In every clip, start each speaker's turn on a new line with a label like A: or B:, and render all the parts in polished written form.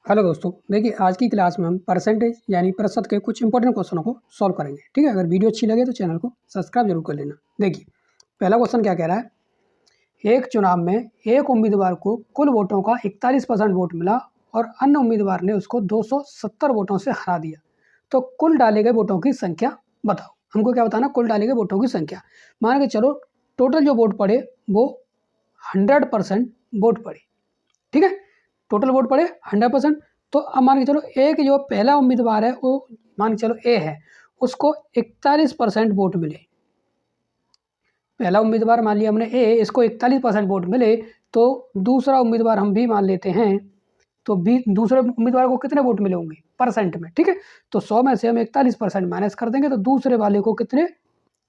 A: Hello दोस्तों, देखिए आज की क्लास में हम परसेंटेज यानी प्रतिशत के कुछ इंपॉर्टेंट क्वेश्चनों को सॉल्व करेंगे। ठीक है, अगर वीडियो अच्छी लगे तो चैनल को सब्सक्राइब जरूर कर लेना। देखिए पहला क्वेश्चन क्या कह रहा है, एक चुनाव में एक उम्मीदवार को कुल वोटों का 41% वोट मिला और अन्य उम्मीदवार ने उसको 270 वोटों से हरा दिया, तो कुल डाले गए वोटों की संख्या बताओ। हमको क्या बताना, कुल डाले गए वोटों की संख्या। मान के चलो टोटल जो वोट पड़े वो 100% वोट पड़े। ठीक है, टोटल वोट पड़े 100%। तो अब मान के चलो एक जो पहला उम्मीदवार है वो मान के चलो ए है, उसको 41% वोट मिले। पहला उम्मीदवार मान लिया हमने ए, इसको 41% वोट मिले। तो दूसरा उम्मीदवार हम भी मान लेते हैं, तो बी दूसरे उम्मीदवार को कितने वोट मिले होंगे परसेंट में। ठीक है, तो 100 में से हम 41% माइनस कर देंगे, तो दूसरे वाले को कितने,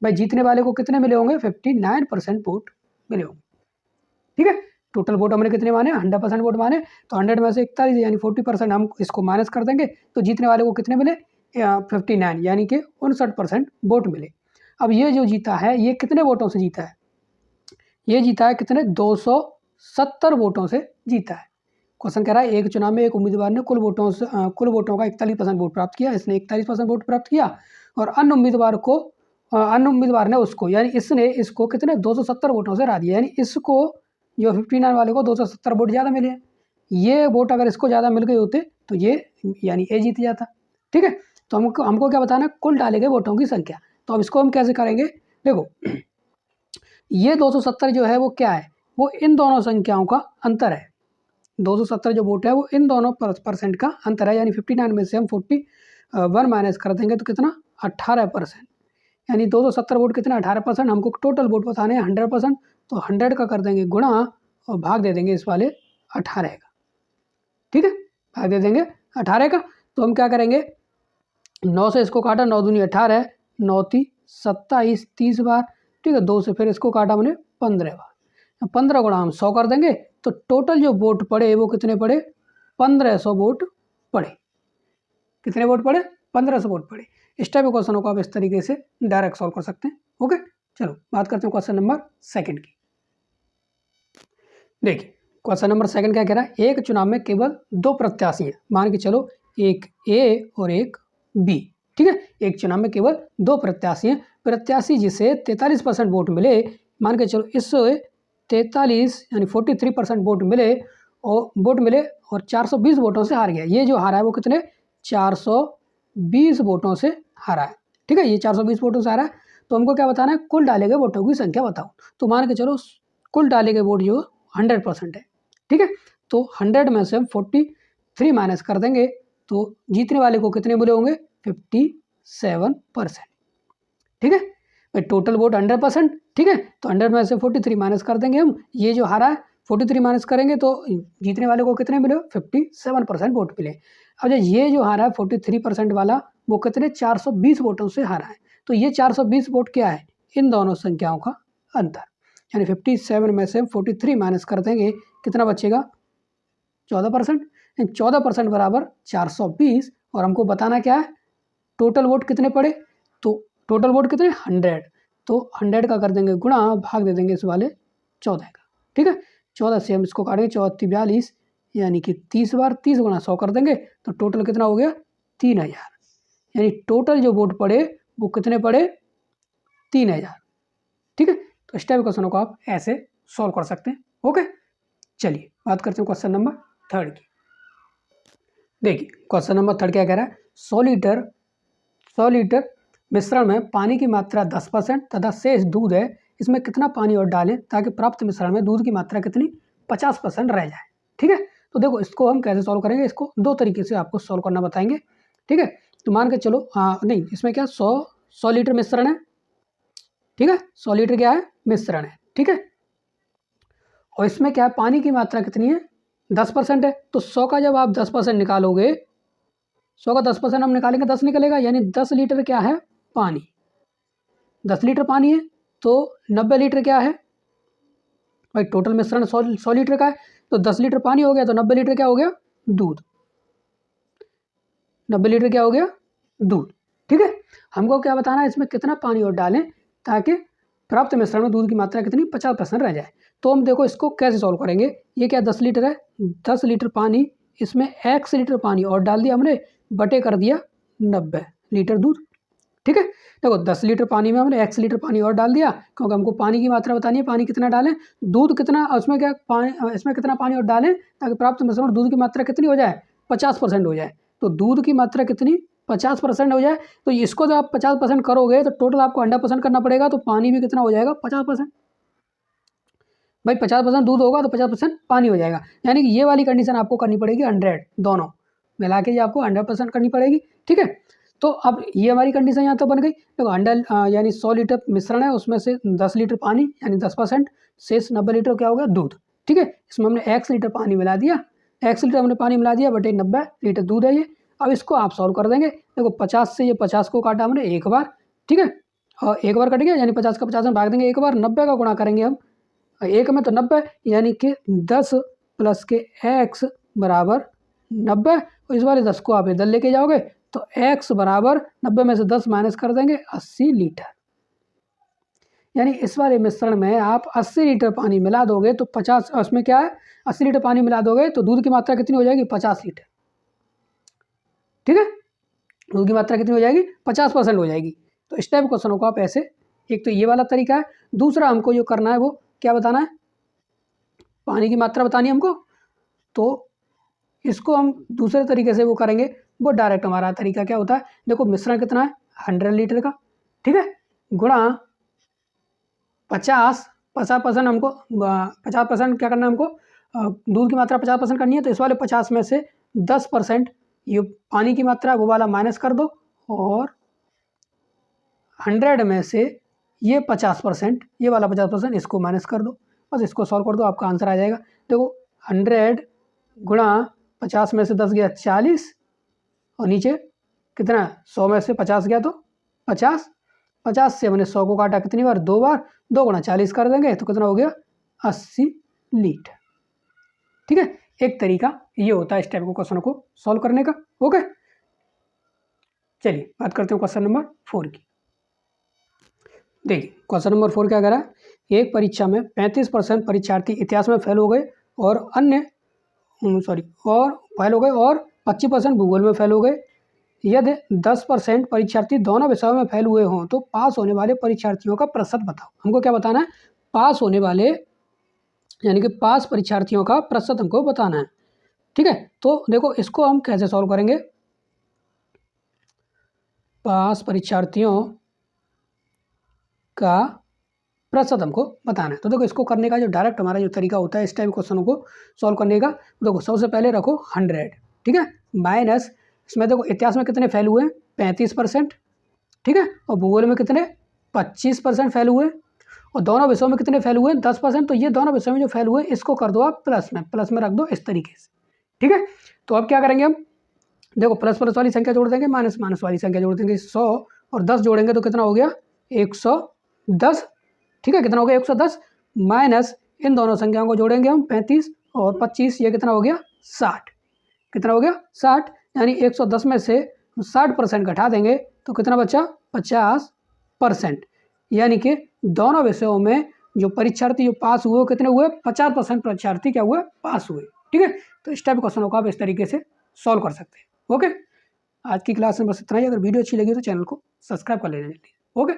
A: भाई जीतने वाले को कितने मिले होंगे, 59% वोट मिले होंगे। ठीक है, टोटल वोट हमने कितने माने, 100% वोट माने, तो 100 में से 41 यानी 40% हम इसको माइनस कर देंगे, तो जीतने वाले को कितने मिले, 59 यानी कि 59% वोट मिले। अब ये जो जीता है ये कितने वोटों से जीता है, ये जीता है कितने, 270 वोटों से जीता है। क्वेश्चन कह रहा है एक चुनाव में एक उम्मीदवार ने कुल वोटों का 41% वोट प्राप्त किया, इसने 41% वोट प्राप्त किया और अन्य उम्मीदवार ने उसको यानी इसने इसको कितने 270 वोटों से हरा दिया, यानी इसको जो 59 वाले को 270 वोट ज़्यादा मिले। ये वोट अगर इसको ज़्यादा मिल गए होते तो ये यानी ए जीत जाता। ठीक है, तो हमको क्या बताना, कुल डाले गए वोटों की संख्या। तो अब इसको हम कैसे करेंगे, देखो ये 270 जो है वो क्या है, वो इन दोनों संख्याओं का अंतर है। 270 जो वोट है वो इन दोनों परसेंट का अंतर है, यानी 59 में से हम 41 माइनस कर देंगे तो कितना 18%, यानी 270 वोट कितना 18%। हमको टोटल वोट बताने हैं 100%, तो 100 का कर देंगे गुणा और भाग दे देंगे इस वाले 18 का। ठीक है, भाग दे देंगे 18 का। तो हम क्या करेंगे, 9 से इसको काटा, 9 दूनी 18, 9 ती 27, 30 बार। ठीक है, 2 से फिर इसको काटा हमने 15 बार, 15 गुणा हम 100 कर देंगे, तो टोटल जो वोट पड़े वो कितने पड़े, 1500 वोट पड़े। कितने वोट पड़े, 1500 वोट पड़े। इस टाइप के क्वेश्चनों को आप इस तरीके से डायरेक्ट सॉल्व कर सकते हैं। ओके, चलो बात करते हैं क्वेश्चन नंबर 2 की। देखिए क्वेश्चन नंबर 2 क्या कह रहा है, एक चुनाव में केवल 2 प्रत्याशी हैं, मान के चलो एक ए और एक बी। ठीक है, एक चुनाव में केवल 2 प्रत्याशी हैं, प्रत्याशी जिसे 43% वोट मिले, मान के चलो इस 43 यानी 43% वोट मिले और 420 वोटों से हार गया। ये जो हारा है वो कितने 420 वोटों से हारा है। ठीक है, ये 420 वोटों से हारा है। तो हमको क्या बताना है, कुल डाले गए वोटों की संख्या बताओ। तो मान के चलो कुल डाले गए वोट जो 100% है। ठीक है, तो 100 में से हम 43 माइनस कर देंगे, तो जीतने वाले को कितने मिले होंगे 57%। ठीक है, भाई टोटल वोट 100%। ठीक है, तो 100 में से 43 माइनस कर देंगे हम, ये जो हारा है 43 माइनस करेंगे तो जीतने वाले को कितने मिले 57% वोट मिले। अब ये जो हारा है 43% वाला वो कितने 420 वोटों से हारा है, तो ये 420 वोट क्या है, इन दोनों संख्याओं का अंतर, यानी 57 में से हम 43 माइनस कर देंगे, कितना बचेगा 14%। 14% बराबर 420, और हमको बताना क्या है टोटल वोट कितने पड़े, तो टोटल वोट कितने 100, तो 100 का कर देंगे गुणा, भाग दे देंगे इस वाले 14 का। ठीक है, 14 से हम इसको काटेंगे 42 यानी कि 30 बार, 30 गुणा 100 कर देंगे, तो टोटल कितना हो गया 3000, यानी टोटल जो वोट पड़े वो कितने पड़े 3000। ठीक है, तो इस टाइप क्वेश्चनों को आप ऐसे सॉल्व कर सकते हैं। ओके, चलिए बात करते हैं क्वेश्चन नंबर 3 की। देखिए क्वेश्चन नंबर 3 क्या कह रहा है, 100 लीटर मिश्रण में पानी की मात्रा 10% तथा शेष दूध है, इसमें कितना पानी और डालें ताकि प्राप्त मिश्रण में दूध की मात्रा कितनी 50% रह जाए। ठीक है, तो देखो इसको हम कैसे सॉल्व करेंगे, इसको 2 तरीके से आपको सॉल्व करना बताएंगे। ठीक है, तो मान के चलो नहीं, इसमें क्या 100 लीटर मिश्रण है। ठीक है, 100 लीटर क्या है मिश्रण है। ठीक है, और इसमें क्या है पानी की मात्रा कितनी है 10% है, तो 100 का जब आप 10% निकालोगे, 100 का 10% हम निकालेंगे 10 निकलेगा, यानी 10 लीटर क्या है पानी, 10 लीटर पानी है, तो 90 लीटर क्या है, भाई टोटल मिश्रण 100 लीटर का है, तो 10 लीटर पानी हो गया, तो 90 लीटर क्या हो गया दूध, 90 लीटर क्या हो गया दूध। ठीक है, हमको क्या बताना है इसमें कितना पानी और डालें ताकि प्राप्त मिश्रण में दूध की मात्रा कितनी 50% रह जाए। तो हम देखो इसको कैसे सॉल्व करेंगे, ये क्या 10 लीटर है, 10 लीटर पानी इसमें x लीटर पानी और डाल दिया हमने, बटे कर दिया 90 लीटर दूध। ठीक है, देखो 10 लीटर पानी में हमने x लीटर पानी और डाल दिया, क्योंकि हमको पानी की मात्रा बतानी है, पानी कितना डालें, दूध कितना, उसमें क्या पानी, इसमें कितना पानी और डालें ताकि प्राप्त मिश्रण दूध की मात्रा कितनी हो जाए, 50% हो जाए। तो दूध की मात्रा कितनी, 50% हो जाए। तो इसको जब आप 50% करोगे तो टोटल आपको 100% करना पड़ेगा, तो पानी भी कितना हो जाएगा, 50%। भाई 50% दूध होगा तो 50% पानी हो जाएगा, यानी कि ये वाली कंडीशन आपको करनी पड़ेगी 100, दोनों मिला के ये आपको 100% करनी पड़ेगी। ठीक है, तो अब ये हमारी कंडीशन यहाँ तो बन गई। देखो 100 यानी 100 लीटर मिश्रण है, उसमें से 10 लीटर पानी यानी 10%, शेष 90 लीटर क्या हो गया, दूध। ठीक है, इसमें हमने x लीटर पानी मिला दिया, x लीटर हमने पानी मिला दिया बटे 90 लीटर दूध है ये। अब इसको आप सॉल्व कर देंगे। देखो 50 से ये 50 को काटा हमने एक बार, ठीक है, और एक बार कट गया, यानी 50 का 50 में भाग देंगे एक बार, 90 का गुणा करेंगे हम एक में तो 90, यानी कि 10 प्लस के x बराबर 90, और इस वाले 10 को आप इधर लेके जाओगे तो x बराबर 90 में से 10 माइनस कर देंगे 80 लीटर। यानी इस वाले मिश्रण में आप 80 लीटर पानी मिला दोगे तो 50, उसमें क्या है 80 लीटर पानी मिला दोगे तो दूध की मात्रा कितनी हो जाएगी, 50 लीटर। ठीक है, दूध की मात्रा कितनी हो जाएगी, 50% हो जाएगी। तो इस टाइप क्वेश्चनों को आप ऐसे, एक तो ये वाला तरीका है, दूसरा हमको जो करना है वो क्या बताना है, पानी की मात्रा बतानी है हमको। तो इसको हम दूसरे तरीके से वो करेंगे, वो डायरेक्ट हमारा तरीका क्या होता है, देखो मिश्रण कितना है 100 लीटर का, ठीक है, गुणा 50% हमको 50% क्या करना है हमको, दूध की मात्रा 50% करनी है, तो इस वाले 50 में से 10% ये पानी की मात्रा वो वाला माइनस कर दो, और 100 में से ये 50%, ये वाला 50% इसको माइनस कर दो, बस इसको सॉल्व कर दो, आपका आंसर आ जाएगा। देखो 100 गुणा 50 में से 10 गया 40, और नीचे कितना 100 में से 50 गया तो 50, 50 से हमने 100 को काटा कितनी बार, 2 बार, 2 गुणा 40 कर देंगे तो कितना हो गया 80 लीटर। ठीक है, एक तरीका ये होता है इस टाइप को क्वेश्चन को सॉल्व करने का। ओके, चलिए बात करते हैं क्वेश्चन नंबर 4 की। देखिए क्वेश्चन नंबर 4 क्या कह रहा है, एक परीक्षा में 35% परीक्षार्थी इतिहास में फेल हो गए और फेल हो गए, और 25% भूगोल में फेल हो गए। यदि 10% परीक्षार्थी दोनों विषयों में फेल हुए हों तो पास होने वाले परीक्षार्थियों का प्रतिशत बताओ। हमको क्या बताना है, पास होने वाले यानी कि पास परीक्षार्थियों का प्रतिशत हमको बताना है। ठीक है, तो देखो इसको हम कैसे सॉल्व करेंगे, पास परीक्षार्थियों का प्रतिशत हमको बताना है। तो देखो इसको करने का जो डायरेक्ट हमारा जो तरीका होता है इस टाइप क्वेश्चनों को सॉल्व करने का, देखो सबसे पहले रखो 100, ठीक है, माइनस इसमें देखो इतिहास में कितने फेल हुए 35%, ठीक है, और भूगोल में कितने 25% फेल हुए, और दोनों विषयों में कितने फेल हुए 10%। तो ये दोनों विषयों में जो फेल हुए इसको कर दो आप प्लस में रख दो इस तरीके से। ठीक है, तो अब क्या करेंगे हम, देखो प्लस प्लस वाली संख्या जोड़ देंगे, माइनस माइनस वाली संख्या जोड़ देंगे, 100 और 10 जोड़ेंगे तो कितना हो गया 110। ठीक है, कितना हो गया 110, माइनस इन दोनों संख्याओं को जोड़ेंगे हम 35 और 25, ये कितना हो गया 60, कितना हो गया 60, यानी 110 में से 60% घटा देंगे तो कितना बचा 50%, यानी कि दोनों विषयों में जो परीक्षार्थी जो पास हुए कितने हुए 50% परीक्षार्थी क्या हुए पास हुए। ठीक है, तो इस टाइप क्वेश्चनों को आप इस तरीके से सॉल्व कर सकते हैं। ओके, आज की क्लास में बस इतना ही। अगर वीडियो अच्छी लगी तो चैनल को सब्सक्राइब कर लेना जल्दी। ओके।